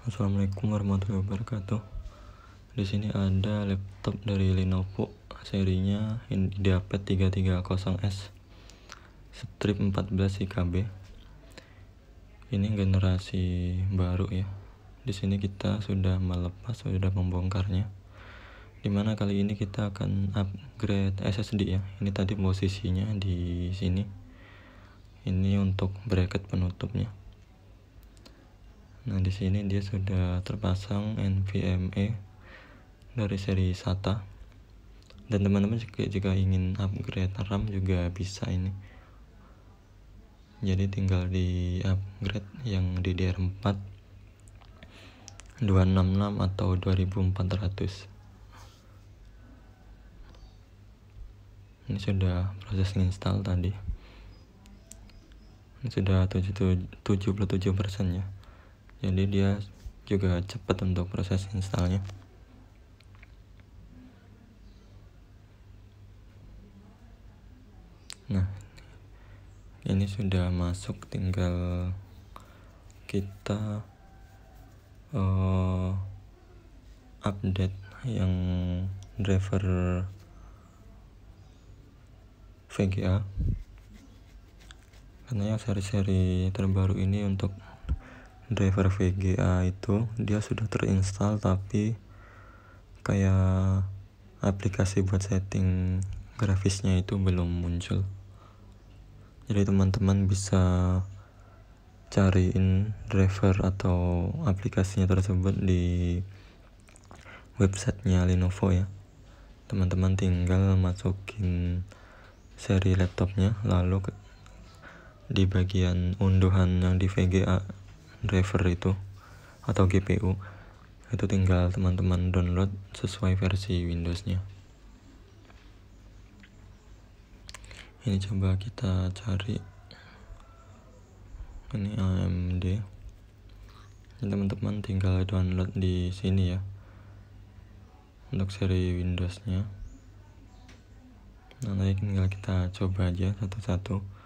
Assalamualaikum warahmatullahi wabarakatuh. Di sini ada laptop dari Lenovo, serinya IdeaPad 330S, strip 14 IKB. Ini generasi baru ya. Di sini kita sudah membongkarnya. Dimana kali ini kita akan upgrade SSD ya. Ini tadi posisinya di sini. Ini untuk bracket penutupnya. Nah, di sini dia sudah terpasang NVMe dari seri SATA. Dan teman-teman jika ingin upgrade RAM juga bisa ini. Jadi tinggal di upgrade yang DDR4 266 atau 2400. Ini sudah proses install tadi. Ini sudah 77% ya. Jadi dia juga cepat untuk proses installnya. Nah, ini sudah masuk, tinggal kita update yang driver VGA, karena yang seri-seri terbaru ini untuk driver VGA itu dia sudah terinstall, tapi kayak aplikasi buat setting grafisnya itu belum muncul. Jadi teman-teman bisa cariin driver atau aplikasinya tersebut di websitenya Lenovo ya. Teman-teman tinggal masukin seri laptopnya, lalu di bagian unduhan yang di VGA driver itu atau GPU itu tinggal teman-teman download sesuai versi Windowsnya. Ini coba kita cari, ini AMD. Teman-teman tinggal download di sini ya untuk seri Windowsnya. Nanti tinggal kita coba aja satu-satu.